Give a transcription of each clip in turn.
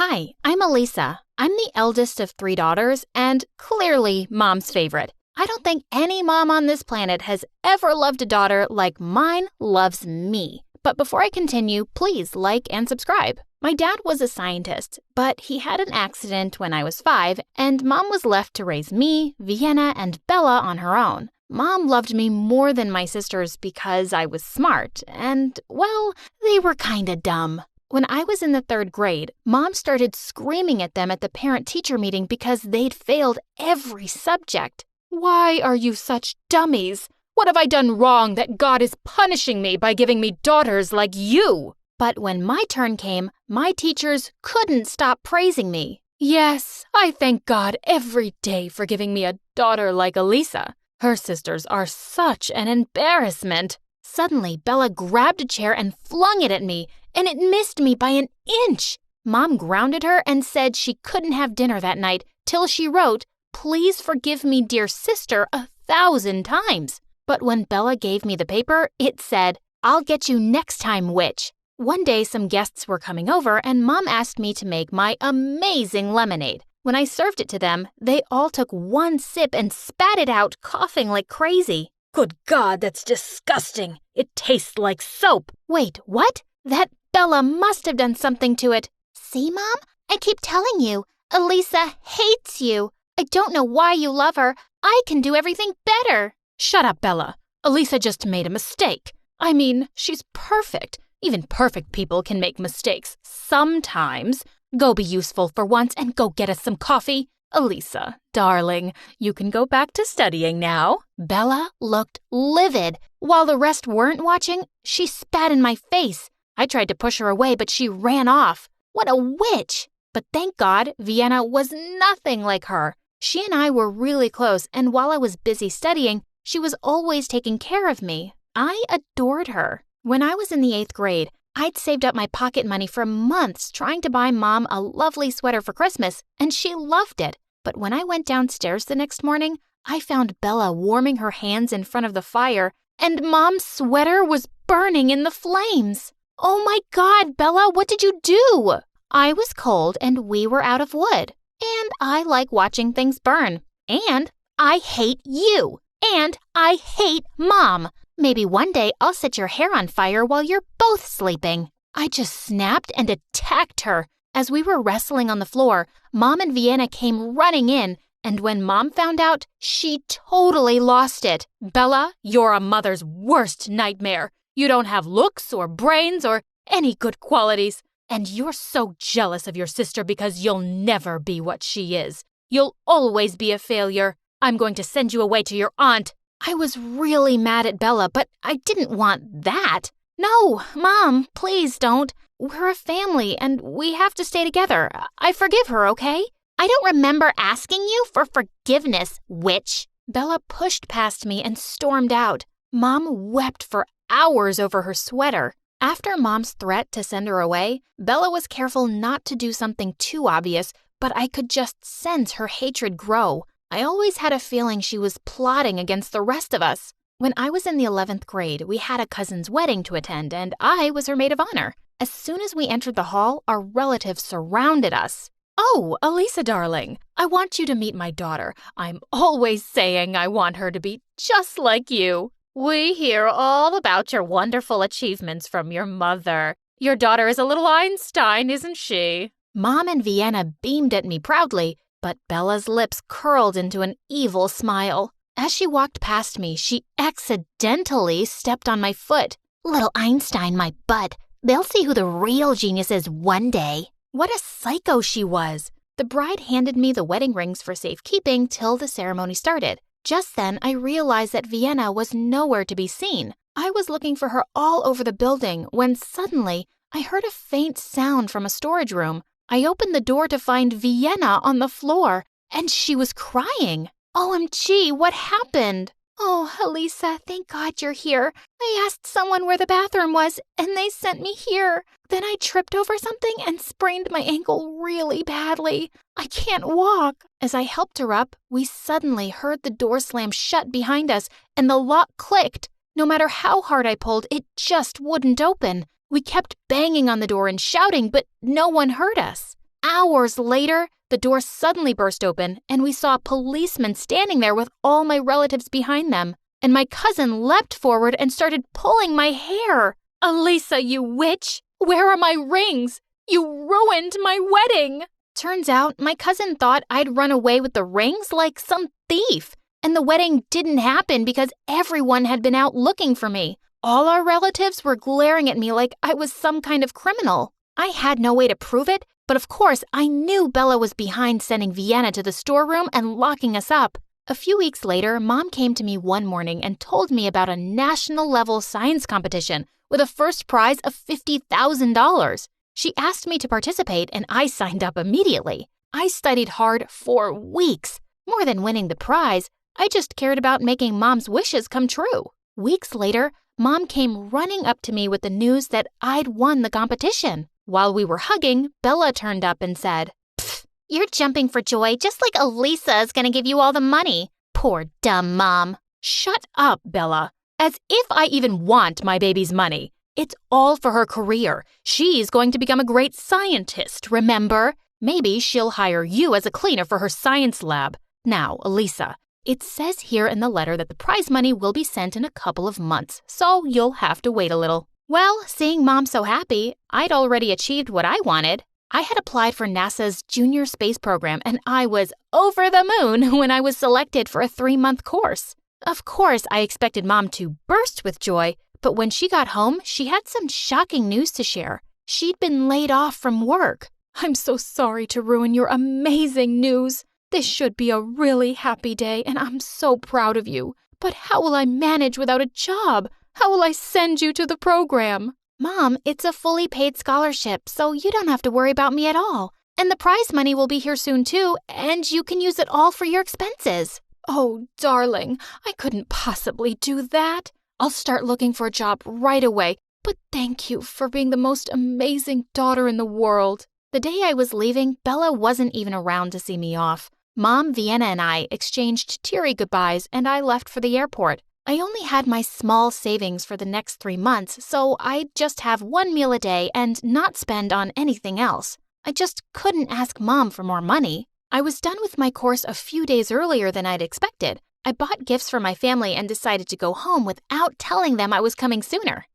Hi, I'm Elisa. I'm the eldest of 3 daughters and clearly Mom's favorite. I don't think any mom on this planet has ever loved a daughter like mine loves me. But before I continue, please like and subscribe. My dad was a scientist, but he had an accident when I was 5, and Mom was left to raise me, Vienna, and Bella on her own. Mom loved me more than my sisters because I was smart, and, well, they were kinda dumb. When I was in the 3rd grade, Mom started screaming at them at the parent-teacher meeting because they'd failed every subject. "Why are you such dummies? What have I done wrong that God is punishing me by giving me daughters like you?" But when my turn came, my teachers couldn't stop praising me. Yes, I thank God every day for giving me a daughter like Elisa. Her sisters are such an embarrassment. Suddenly, Bella grabbed a chair and flung it at me, and it missed me by an inch. Mom grounded her and said she couldn't have dinner that night till she wrote, "Please forgive me, dear sister," 1,000 times. But when Bella gave me the paper, it said, "I'll get you next time, witch." One day, some guests were coming over, and Mom asked me to make my amazing lemonade. When I served it to them, they all took one sip and spat it out, coughing like crazy. "Good God, that's disgusting. It tastes like soap." Wait, what? That Bella must have done something to it. "See, Mom? I keep telling you, Elisa hates you. I don't know why you love her. I can do everything better." Shut up, Bella. Elisa just made a mistake. I mean, she's perfect. Even perfect people can make mistakes sometimes. Go be useful for once and go get us some coffee. Elisa, darling, you can go back to studying now. Bella looked livid. While the rest weren't watching, she spat in my face. I tried to push her away, but she ran off. What a witch! But thank God, Vienna was nothing like her. She and I were really close, and while I was busy studying, she was always taking care of me. I adored her. When I was in the 8th grade, I'd saved up my pocket money for months trying to buy Mom a lovely sweater for Christmas, and she loved it. But when I went downstairs the next morning, I found Bella warming her hands in front of the fire, and Mom's sweater was burning in the flames. "Oh my God, Bella, what did you do?" "I was cold and we were out of wood. And I like watching things burn. And I hate you. And I hate Mom. Maybe one day I'll set your hair on fire while you're both sleeping." I just snapped and attacked her. As we were wrestling on the floor, Mom and Vienna came running in, and when Mom found out, she totally lost it. "Bella, you're a mother's worst nightmare. You don't have looks or brains or any good qualities. And you're so jealous of your sister because you'll never be what she is. You'll always be a failure. I'm going to send you away to your aunt." I was really mad at Bella, but I didn't want that. "No, Mom, please don't. We're a family, and we have to stay together. I forgive her, okay?" "I don't remember asking you for forgiveness, witch." Bella pushed past me and stormed out. Mom wept for hours over her sweater. After Mom's threat to send her away, Bella was careful not to do something too obvious, but I could just sense her hatred grow. I always had a feeling she was plotting against the rest of us. When I was in the 11th grade, we had a cousin's wedding to attend, and I was her maid of honor. As soon as we entered the hall, our relatives surrounded us. "Oh, Elisa, darling, I want you to meet my daughter. I'm always saying I want her to be just like you. We hear all about your wonderful achievements from your mother. Your daughter is a little Einstein, isn't she?" Mom and Vienna beamed at me proudly, but Bella's lips curled into an evil smile. As she walked past me, she accidentally stepped on my foot. "Little Einstein, my butt. They'll see who the real genius is one day." What a psycho she was. The bride handed me the wedding rings for safekeeping till the ceremony started. Just then, I realized that Vienna was nowhere to be seen. I was looking for her all over the building when suddenly I heard a faint sound from a storage room. I opened the door to find Vienna on the floor, and she was crying. "OMG, what happened?" "Oh, Elisa, thank God you're here. I asked someone where the bathroom was, and they sent me here. Then I tripped over something and sprained my ankle really badly. I can't walk." As I helped her up, we suddenly heard the door slam shut behind us, and the lock clicked. No matter how hard I pulled, it just wouldn't open. We kept banging on the door and shouting, but no one heard us. hours later, the door suddenly burst open and we saw a policeman standing there with all my relatives behind them. And my cousin leapt forward and started pulling my hair. "Elisa, you witch! Where are my rings? You ruined my wedding!" Turns out my cousin thought I'd run away with the rings like some thief. And the wedding didn't happen because everyone had been out looking for me. All our relatives were glaring at me like I was some kind of criminal. I had no way to prove it, but of course I knew Bella was behind sending Vienna to the storeroom and locking us up. A few weeks later, Mom came to me one morning and told me about a national-level science competition with a first prize of $50,000. She asked me to participate, and I signed up immediately. I studied hard for weeks. More than winning the prize, I just cared about making Mom's wishes come true. Weeks later, Mom came running up to me with the news that I'd won the competition. While we were hugging, Bella turned up and said, "Pfft, you're jumping for joy just like Elisa is going to give you all the money. Poor dumb Mom." "Shut up, Bella. As if I even want my baby's money. It's all for her career. She's going to become a great scientist, remember? Maybe she'll hire you as a cleaner for her science lab. Now, Elisa, it says here in the letter that the prize money will be sent in a couple of months, so you'll have to wait a little." Well, seeing Mom so happy, I'd already achieved what I wanted. I had applied for NASA's Junior Space Program, and I was over the moon when I was selected for a 3-month course. Of course, I expected Mom to burst with joy, but when she got home, she had some shocking news to share. She'd been laid off from work. "I'm so sorry to ruin your amazing news. This should be a really happy day, and I'm so proud of you. But how will I manage without a job? How will I send you to the program?" "Mom, it's a fully paid scholarship, so you don't have to worry about me at all. And the prize money will be here soon too, and you can use it all for your expenses." "Oh, darling, I couldn't possibly do that. I'll start looking for a job right away, but thank you for being the most amazing daughter in the world." The day I was leaving, Bella wasn't even around to see me off. Mom, Vienna, and I exchanged teary goodbyes, and I left for the airport. I only had my small savings for the next 3 months, so I'd just have 1 meal a day and not spend on anything else. I just couldn't ask Mom for more money. I was done with my course a few days earlier than I'd expected. I bought gifts for my family and decided to go home without telling them I was coming sooner.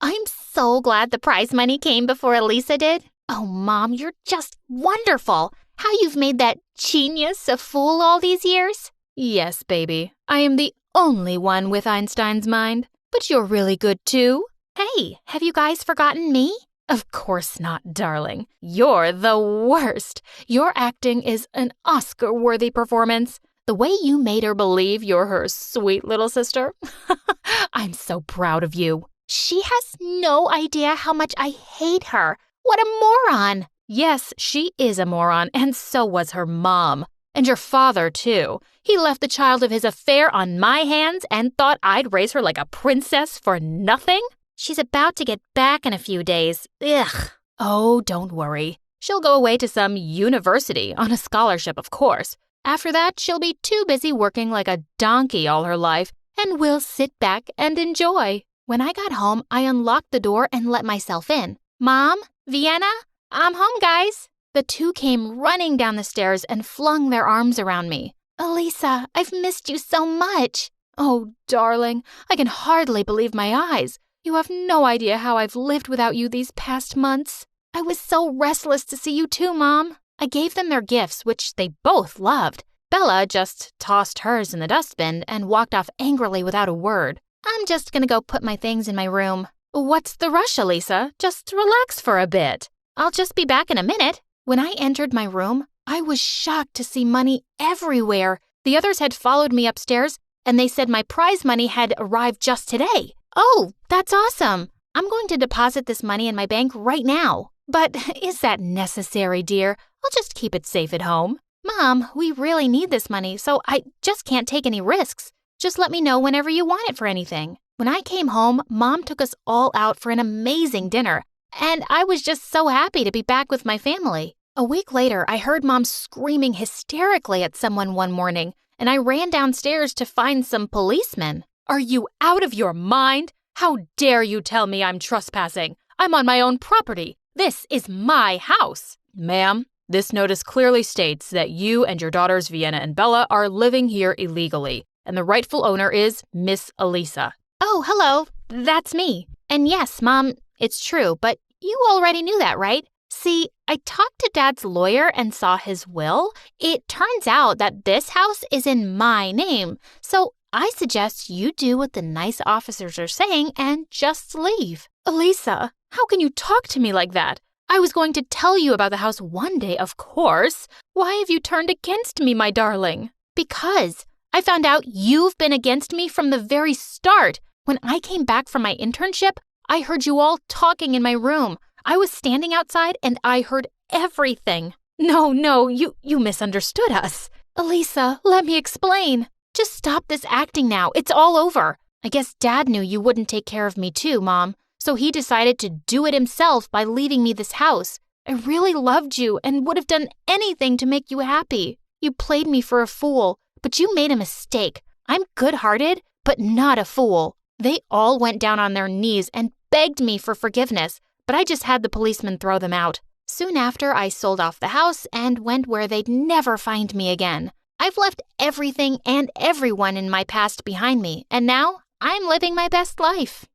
I'm so glad the prize money came before Elisa did. Oh, Mom, you're just wonderful. How you've made that genius a fool all these years? Yes, baby. I am the only one with Einstein's mind. But you're really good, too. Hey, have you guys forgotten me? Of course not, darling. You're the worst. Your acting is an Oscar-worthy performance. The way you made her believe you're her sweet little sister. I'm so proud of you. She has no idea how much I hate her. What a moron. Yes, she is a moron, and so was her mom. And your father, too. He left the child of his affair on my hands and thought I'd raise her like a princess for nothing? She's about to get back in a few days. Ugh. Oh, don't worry. She'll go away to some university on a scholarship, of course. After that, she'll be too busy working like a donkey all her life, and we'll sit back and enjoy. When I got home, I unlocked the door and let myself in. Mom? Vienna? I'm home, guys. The two came running down the stairs and flung their arms around me. Elisa, I've missed you so much. Oh, darling, I can hardly believe my eyes. You have no idea how I've lived without you these past months. I was so restless to see you too, Mom. I gave them their gifts, which they both loved. Bella just tossed hers in the dustbin and walked off angrily without a word. I'm just gonna go put my things in my room. What's the rush, Elisa? Just relax for a bit. I'll just be back in a minute. When I entered my room, I was shocked to see money everywhere. The others had followed me upstairs, and they said my prize money had arrived just today. Oh, that's awesome. I'm going to deposit this money in my bank right now. But is that necessary, dear? I'll just keep it safe at home. Mom, we really need this money, so I just can't take any risks. Just let me know whenever you want it for anything. When I came home, Mom took us all out for an amazing dinner, and I was just so happy to be back with my family. A week later, I heard Mom screaming hysterically at someone one morning, and I ran downstairs to find some policemen. Are you out of your mind? How dare you tell me I'm trespassing? I'm on my own property. This is my house. Ma'am, this notice clearly states that you and your daughters Vienna and Bella are living here illegally, and the rightful owner is Miss Elisa. Oh, hello. That's me. And yes, Mom, it's true, but you already knew that, right? See, I talked to Dad's lawyer and saw his will. It turns out that this house is in my name, so I suggest you do what the nice officers are saying and just leave. Elisa, how can you talk to me like that? I was going to tell you about the house one day, of course. Why have you turned against me, my darling? Because I found out you've been against me from the very start. When I came back from my internship, I heard you all talking in my room. I was standing outside and I heard everything. No, you misunderstood us. Elisa, let me explain. Just stop this acting now. It's all over. I guess Dad knew you wouldn't take care of me too, Mom. So he decided to do it himself by leaving me this house. I really loved you and would have done anything to make you happy. You played me for a fool, but you made a mistake. I'm good-hearted, but not a fool. They all went down on their knees and begged me for forgiveness, but I just had the policeman throw them out. Soon after, I sold off the house and went where they'd never find me again. I've left everything and everyone in my past behind me, and now I'm living my best life.